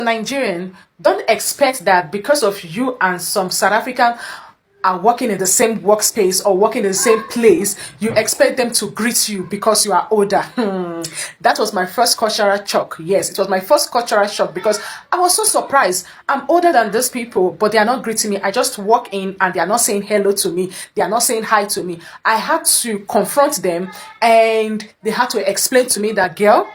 Nigerian, don't expect that because of you and some South African are working in the same workspace or working in the same place, you expect them to greet you because you are older. That was my first cultural shock. Yes, it was my first cultural shock because I was so surprised. I'm older than these people, but they are not greeting me. I just walk in and they are not saying hello to me. They are not saying hi to me. I had to confront them and they had to explain to me that, girl,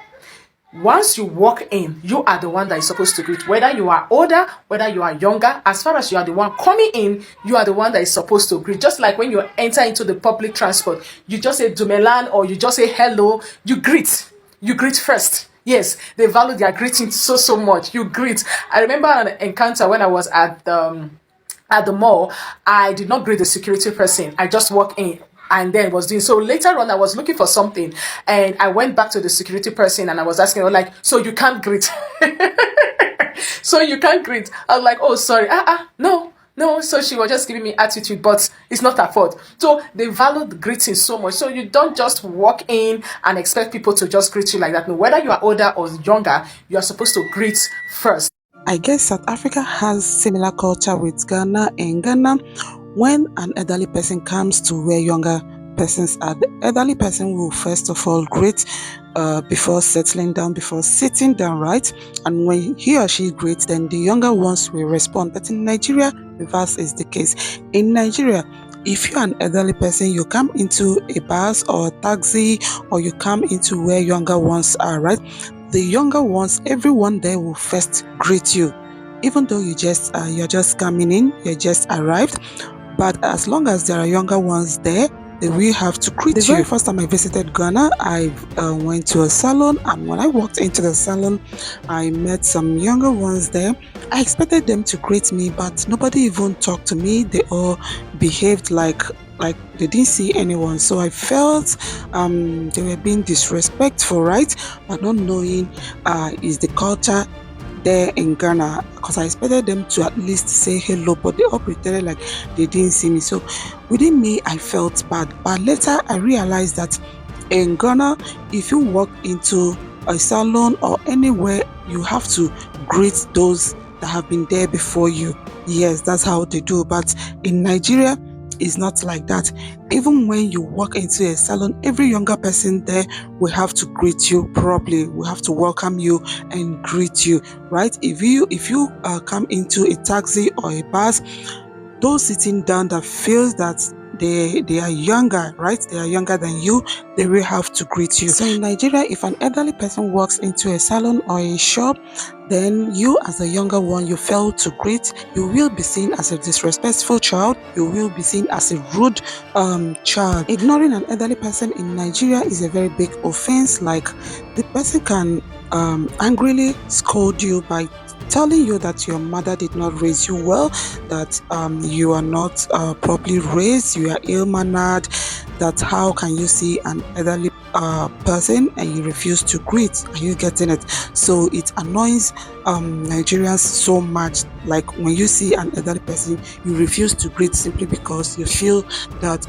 once you walk in, you are the one that is supposed to greet. Whether you are older, whether you are younger, as far as you are the one coming in, you are the one that is supposed to greet. Just like when you enter into the public transport, you just say Dumelan or you just say hello, you greet. You greet first. Yes, they value their greeting so much. You greet. I remember an encounter when I was at the mall. I did not greet the security person. I just walked in and then was doing so. Later on, I was looking for something and I went back to the security person and I was asking her, like, so you can't greet? So you can't greet? I was like, oh, sorry. No. So she was just giving me attitude, but it's not her fault. So they value the greeting so much. So you don't just walk in and expect people to just greet you like that. No, whether you are older or younger, you are supposed to greet first. I guess South Africa has similar culture with Ghana. In Ghana, when an elderly person comes to where younger persons are, the elderly person will first of all greet before settling down, before sitting down, right? And when he or she greets, then the younger ones will respond. But in Nigeria, reverse is the case. In Nigeria, if you're an elderly person, you come into a bus or a taxi, or you come into where younger ones are, right? The younger ones, everyone there will first greet you, even though you're just coming in, you just arrived. But as long as there are younger ones there, they will have to greet you. The very first time I visited Ghana, I went to a salon, and when I walked into the salon, I met some younger ones there. I expected them to greet me, but nobody even talked to me. They all behaved like they didn't see anyone. So I felt they were being disrespectful, right? But not knowing is the culture there in Ghana, because I expected them to at least say hello, but they all pretended like they didn't see me. So within me, I felt bad. But later I realized that in Ghana, if you walk into a salon or anywhere, you have to greet those that have been there before you. Yes, that's how they do. But in Nigeria, it's not like that. Even when you walk into a salon, every younger person there will have to greet you properly. We have to welcome you and greet you, right? If you come into a taxi or a bus, those sitting down that feels that they are younger, right? They are younger than you, they will have to greet you. So in Nigeria, if an elderly person walks into a salon or a shop, then you as a younger one, you fail to greet, you will be seen as a disrespectful child, you will be seen as a rude child. Ignoring an elderly person in Nigeria is a very big offense. Like, the person can angrily scold you by telling you that your mother did not raise you well, that you are not properly raised, you are ill-mannered, that how can you see an elderly person and you refuse to greet? Are you getting it? So it annoys Nigerians so much. Like, when you see an elderly person, you refuse to greet simply because you feel that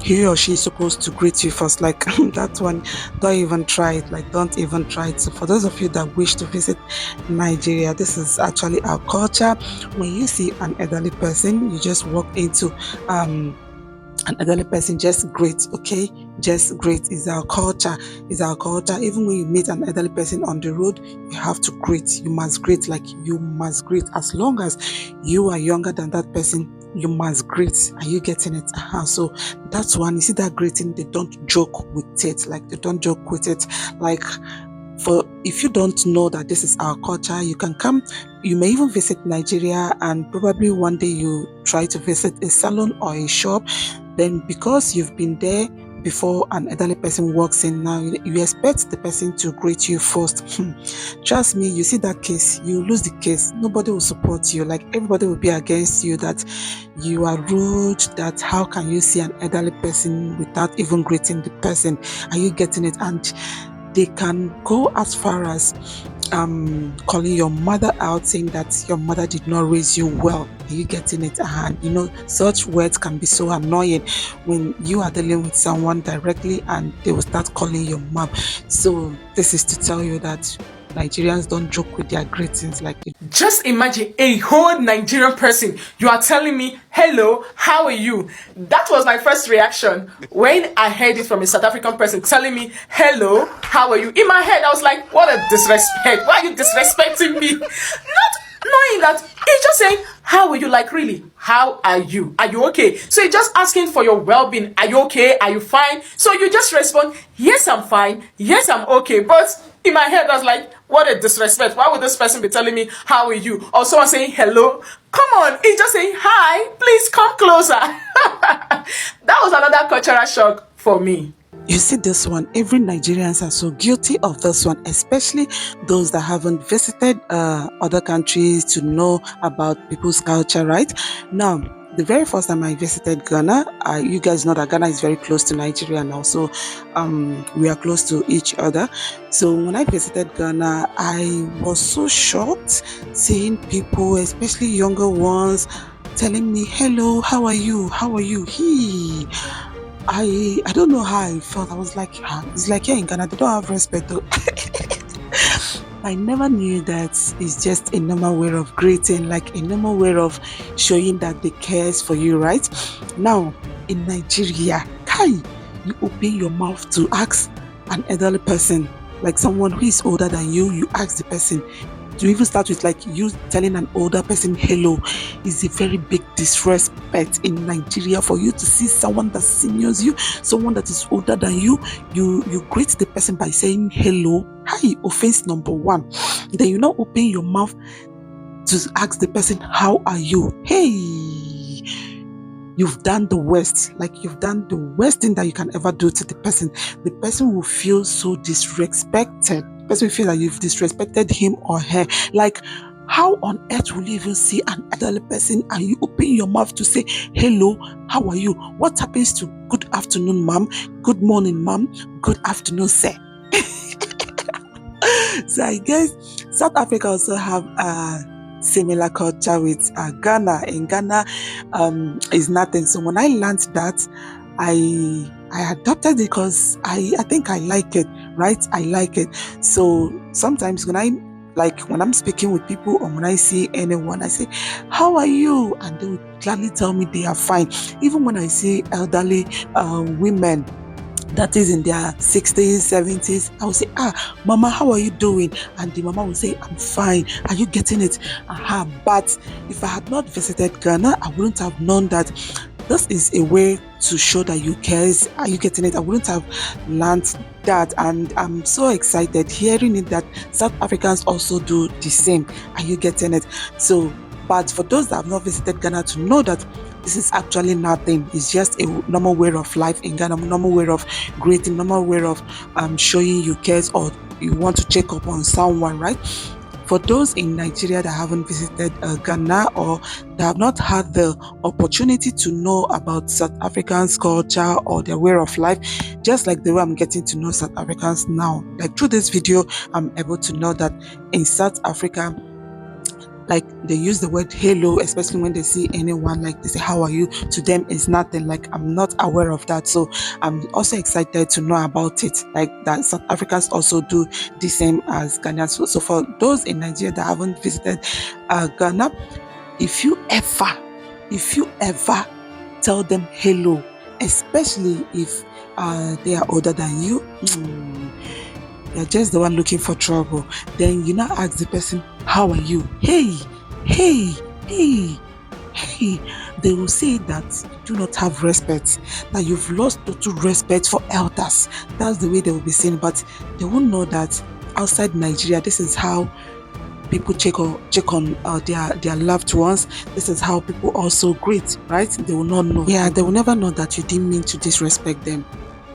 he or she is supposed to greet you first. Like, that one, don't even try it. Like, don't even try it. So for those of you that wish to visit Nigeria, this is actually our culture. When you see an elderly person, you just walk into an elderly person, just greet. Okay, just greet. Is our culture. Is our culture. Even when you meet an elderly person on the road, you have to greet. You must greet. Like, you must greet. As long as you are younger than that person, you must greet. Are you getting it? So that's one. You see that greeting, they don't joke with it. Like, they don't joke with it. Like, if you don't know that this is our culture, you can come. You may even visit Nigeria, and probably one day you try to visit a salon or a shop. Then, because you've been there before an elderly person walks in, now you expect the person to greet you first. Trust me, you see that case, you lose the case. Nobody will support you. Like, everybody will be against you, that you are rude, that how can you see an elderly person without even greeting the person? Are you getting it? And they can go as far as calling your mother out, saying that your mother did not raise you well. Are you getting it? And such words can be so annoying when you are dealing with someone directly and they will start calling your mom. So this is to tell you that Nigerians don't joke with their greetings. Like, Just imagine a whole Nigerian person. You are telling me, hello, how are you? That was my first reaction when I heard it from a South African person telling me, hello, how are you? In my head, I was like, what a disrespect. Why are you disrespecting me? Not knowing that he's just saying, how are you? Like, really, how are you? Are you okay? So he's just asking for your well-being. Are you okay? Are you fine? So you just respond, yes, I'm fine. Yes, I'm okay. But in my head, I was like, what a disrespect. Why would this person be telling me, how are you? Or someone saying, hello? Come on. He's just saying, hi, please come closer. That was another cultural shock for me. you see this one, every Nigerians are so guilty of this one, especially those that haven't visited other countries to know about people's culture, right? Now, the very first time I visited Ghana, you guys know that Ghana is very close to Nigeria now, so we are close to each other. So when I visited Ghana, I was so shocked seeing people, especially younger ones, telling me, hello, how are you? How are you? I don't know how I felt. I was like, it's like here in Ghana, they don't have respect though. I never knew that it's just a normal way of greeting, like a normal way of showing that they cares for you, right? Now, in Nigeria, you open your mouth to ask an elderly person, like someone who is older than you ask the person. To even start with, like, you telling an older person hello is a very big disrespect in Nigeria. For you to see someone that seniors you, someone that is older than you greet the person by saying hello. Hi, offense number one. Then you now open your mouth to ask the person, how are you? Hey, you've done the worst. Like, you've done the worst thing that you can ever do to the person. The person will feel so disrespected. The person will feel like you've disrespected him or her. Like, how on earth will you even see an elderly person and you open your mouth to say, hello, how are you? What happens to good afternoon, ma'am? Good morning, ma'am? Good afternoon, sir. So I guess South Africa also have similar culture with Ghana. In Ghana, is nothing. So when I learned that, I adopted it because I think I like it, right? I like it. So sometimes when I'm speaking with people or when I see anyone, I say, how are you? And they will gladly tell me they are fine. Even when I see elderly women that is in their 60s, 70s, I will say, mama, how are you doing? And the mama will say, I'm fine. Are you getting it? But if I had not visited Ghana, I wouldn't have known that this is a way to show that you care. Are you getting it? I wouldn't have learned that. And I'm so excited hearing it that South Africans also do the same. Are you getting it? So, but for those that have not visited Ghana to know that this is actually nothing. It's just a normal way of life in Ghana, normal way of greeting, normal way of showing you cares or you want to check up on someone, right? For those in Nigeria that haven't visited Ghana or that have not had the opportunity to know about South Africans' culture or their way of life, just like the way I'm getting to know South Africans now, like through this video, I'm able to know that in South Africa, like they use the word hello, especially when they see anyone, like they say, how are you? To them, it's nothing. Like, I'm not aware of that. So I'm also excited to know about it. Like that South Africans also do the same as Ghanaians. So for those in Nigeria that haven't visited Ghana, if you ever tell them hello, especially if they are older than you, you're just the one looking for trouble. Then you now ask the person, how are you? Hey. They will say that you do not have respect, that you've lost total respect for elders. That's the way they will be saying, but they won't know that outside Nigeria, this is how people check on their loved ones. This is how people also greet, right? They will not know. Yeah, they will never know that you didn't mean to disrespect them.